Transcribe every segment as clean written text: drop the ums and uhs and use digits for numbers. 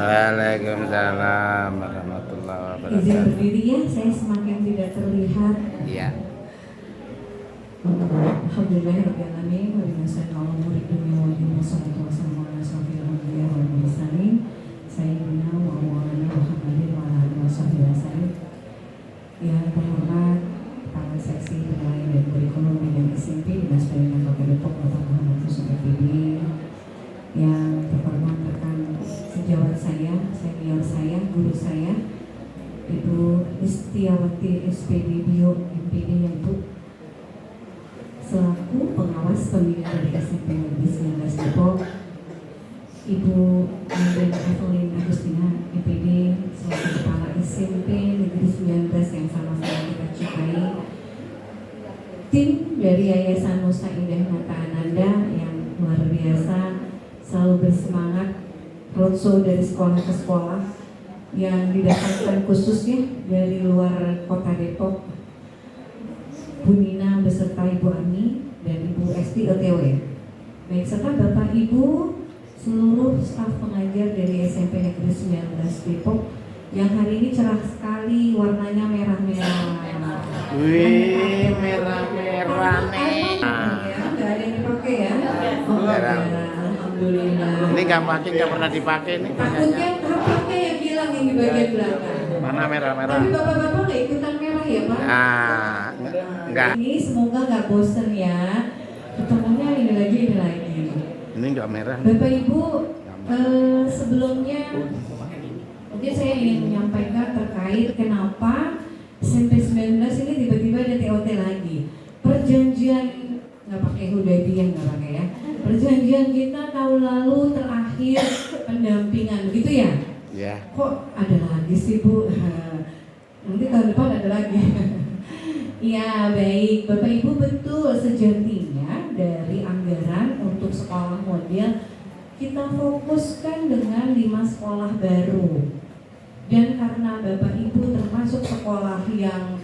Waalaikumsalam warahmatullahi Izin wabarakatuh. berdiri ya, saya semakin tidak terlihat. Iya. Alhamdulillahirrahmanirrahim. Wabillahi murid dunia wa dini wassalatu wassalamu ala asyrofil anbiya wal mursalin sayyidina wa maulana Muhammadin wa ala alihi wasallam. Yang terhormat Kepala Seksi Penilaian dan Kurikulum Bidang SMP Dinas Pendidikan Kota Depok Bapak Muhammad Yusuf FPD. Yang terhormat rekan sejawat saya, senior saya, guru saya, Ibu Istiawati SPD Bio MPD yang Ibu selaku pengawas pemilihan dari SMP Negeri 19 Depok, Ibu Andren Evelyn Agustina MPD selaku kepala SMP Negeri 19 yang sama-sama kita cintai, tim dari Yayasan Nusa Indah Mata Ananda yang luar biasa selalu bersemangat roadshow dari sekolah ke sekolah yang didatangkan khususnya dari luar kota Depok, Bu Nina beserta Ibu Ani dan Ibu Esti OTW. Baik, serta Bapak Ibu seluruh staf pengajar dari SMP Negeri 19 Depok yang hari ini cerah sekali, warnanya merah-merah. Wih, merah-merah nih. Nggak ada yang dipakai ya? Oh, Merah. Alhamdulillah. Ini nggak pernah dipakai nih. Takutnya HP-nya yang hilang yang di bagian belakang. Mana merah-merah? Tapi bapak-bapak nggak ikutan merah ya Pak? Enggak. Ini semoga nggak bosen ya. Ketemunya ini lagi. Ini nggak merah. Bapak Ibu, sebelumnya mungkin saya ingin menyampaikan terkait kenapa SMP 19 ini tiba-tiba ada TOT lagi. Perjanjian nggak pakai Hudaybiyah, nggak pakai ya. Perjanjian kita tahun lalu terakhir pendampingan, begitu ya? Ya. Kok ada lagi sih Bu? Nanti tahun depan ada lagi. Ya baik, Bapak Ibu, betul sejatinya dari anggaran untuk sekolah model kita fokuskan dengan 5 sekolah baru. Dan karena Bapak Ibu termasuk sekolah yang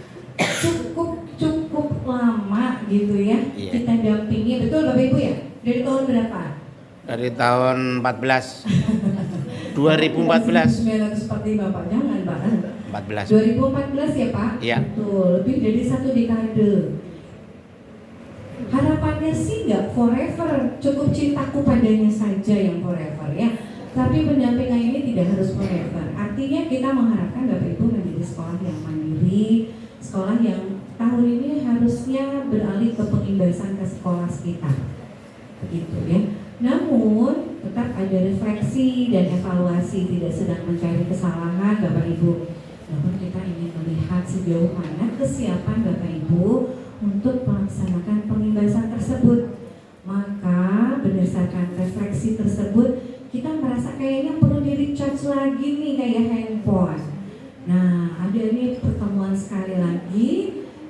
cukup lama gitu ya, Iya. kita dampingi, betul Bapak Ibu ya? Dari tahun berapa? Dari tahun 14. 2014. 1945 Pak, jangan Pak. 14. 2014 ya Pak? Iya. Betul, lebih dari 1 dekade. Harapannya sih nggak forever, cukup cintaku padanya saja yang forever ya. Tapi pendampingan ini tidak harus forever. Artinya kita mengharapkan Bapak Ibu menjadi sekolah yang mandiri, sekolah yang tahun ini harusnya beralih ke pengimbasan ke sekolah sekitar, begitu ya. Namun tetap ada refleksi dan evaluasi, tidak sedang mencari kesalahan Bapak Ibu. Namun kita ingin melihat sejauh mana kesiapan Bapak Ibu untuk melaksanakan pengimbasan tersebut. Maka berdasarkan refleksi tersebut kita merasa kayaknya perlu di recharge lagi nih kayak handphone. Nah, ada nih pertemuan sekali lagi,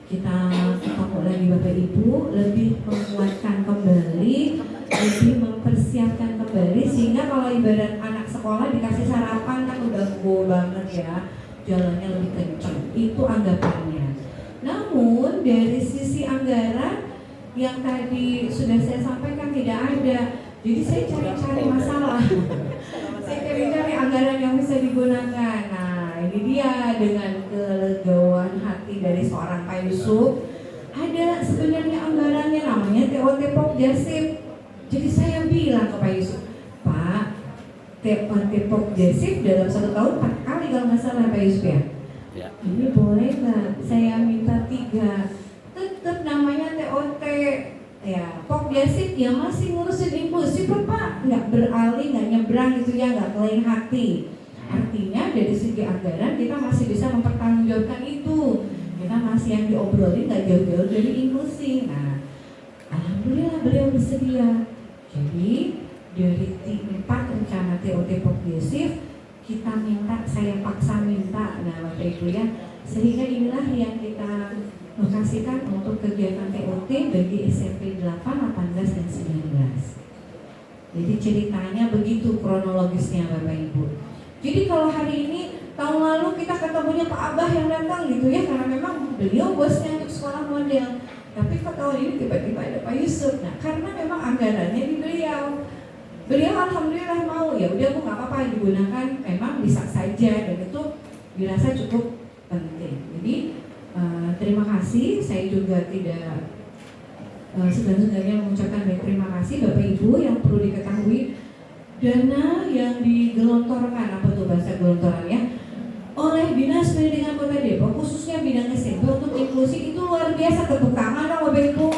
kita ketemu lagi Bapak Ibu, lebih menguatkan kembali, lebih mempersiapkan kembali, sehingga kalau ibarat anak sekolah dikasih sarapan kan udah go banget ya, jalannya lebih kencang, itu anggapannya. Namun dari sisi anggaran yang tadi sudah saya sampaikan tidak ada. Jadi saya cari-cari masalah. Saya cari-cari anggaran yang bisa digunakan. Nah, ini dia dengan kelegaan hati dari seorang Pak Yusuf. Ada sebenarnya anggarannya namanya TOT Pokjasip. Jadi saya bilang ke Pak Yusuf, Pak, TOT Pokjasip dalam 1 tahun 4 kali kalau nggak salah Pak Yusuf ya. Ya. Ini boleh nggak? Saya minta 3. Tetap namanya TOT. Ya, Pokjasip ya masih ngurusin inklusif Pak, nggak beralih, nggak nyebrang gitu ya, nggak kelain hati. Artinya dari segi anggaran kita masih bisa mempertanggungjawabkan itu. Kita masih yang diobrolin nggak jauh-jauh dari inklusi. Nah, alhamdulillah beliau bersedia. Jadi dari 4 rencana TOT Pokjasip kita minta, saya paksa minta, nah Bapak Ibu ya, sehingga inilah yang kita lokasikan untuk kegiatan TOT bagi SMP 8, 18, dan 19. Jadi ceritanya begitu kronologisnya Bapak Ibu. Jadi kalau hari ini, tahun lalu kita ketemunya Pak Abah yang datang gitu ya, karena memang beliau bosnya untuk sekolah model. Tapi kok tahun ini tiba-tiba ada Pak Yusuf. Nah, karena memang anggarannya di beliau. Beliau alhamdulillah mau ya udah Bu nggak apa-apa digunakan, memang bisa saja dan itu dirasa cukup penting. Jadi terima kasih, saya juga tidak sebenarnya mengucapkan banyak terima kasih Bapak Ibu. Yang perlu diketahui, dana yang digelontorkan, apa tuh bahasa gelontorannya, oleh Dinas Pendidikan Kota Depok khususnya bidang SMP untuk inklusi itu luar biasa. Tepuk tangan dong Bapak Ibu.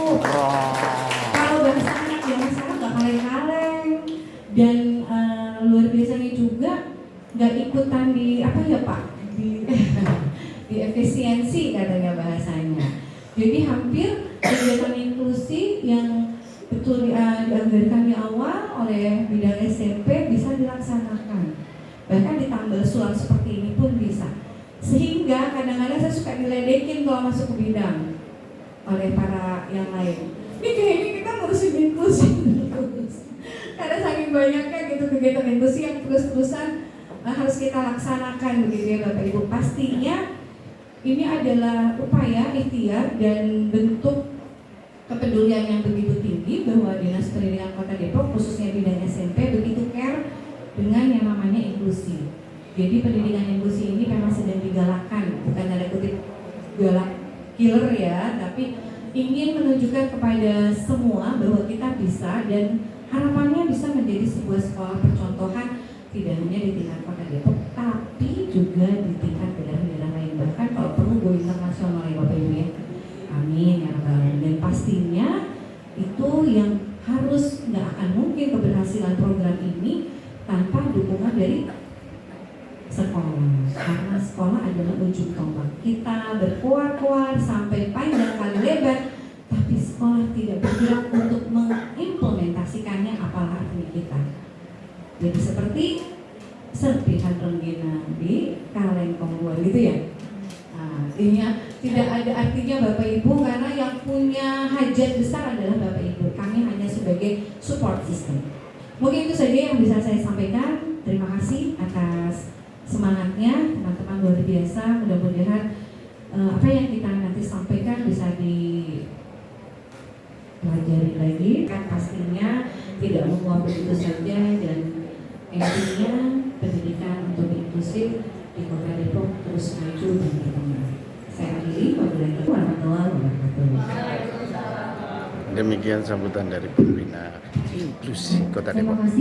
Kalau bahasa anak zaman sekarang nggak kaleng-kaleng, dan luar biasanya juga nggak ikutan di apa ya Pak, di efisiensi katanya bahasanya. Jadi hampir kegiatan inklusi yang betul dianggarkan di awal oleh bidang SMP bisa dilaksanakan. Bahkan ditambal sulam seperti ini pun bisa. Sehingga kadang-kadang saya suka diledekin kalau masuk ke bidang oleh para yang lain. Ini kayaknya kita ngurusin inklusi terus. Karena saking banyaknya gitu kegiatan inklusi yang terus-terusan harus kita laksanakan begitu ya Bapak Ibu. Pastinya ini adalah upaya, ikhtiar dan bentuk kepedulian yang begitu tinggi bahwa Dinas Pendidikan Kota Depok khususnya bidang SMP begitu care dengan yang namanya inklusi. Jadi pendidikan inklusi ini memang sedang digalakkan, bukan tanda kutip galak killer ya, tapi ingin menunjukkan kepada semua bahwa kita bisa dan harapannya bisa menjadi sebuah sekolah percontohan tidak hanya di tingkat Kota Depok tapi juga di tingkat daerah-daerah lain, bahkan kalau perlu go internasional ya Bapak Ibu ya. Amin ya Rabbal Alamin. Dan pastinya itu yang harus nggak akan mungkin keberhasilan program ini tanpa dukungan dari sekolah, karena sekolah adalah ujung tombak. Kita berkuar-kuar sampai panjang kali lebar, tapi sekolah tidak bergerak untuk mengimplementasikannya, apalah artinya kita. Jadi seperti serpihan rengginang di kaleng pembuat gitu ya. Nah, artinya tidak ada artinya Bapak Ibu, karena yang punya hajat besar adalah Bapak Ibu. Kami hanya sebagai support system. Mungkin itu saja yang bisa saya sampaikan. Terima kasih atas semangatnya teman-teman, luar biasa. Mudah-mudahan apa yang kita nanti sampaikan bisa dipelajari lagi. Kan pastinya tidak menguap begitu saja, dan intinya pendidikan untuk inklusif di Kota Depok terus maju dan berkembang. Saya akhiri, wabillahi warahmatullahi wabarakatuh. Demikian sambutan dari pembina inklusi Kota Terima Depok. kasih.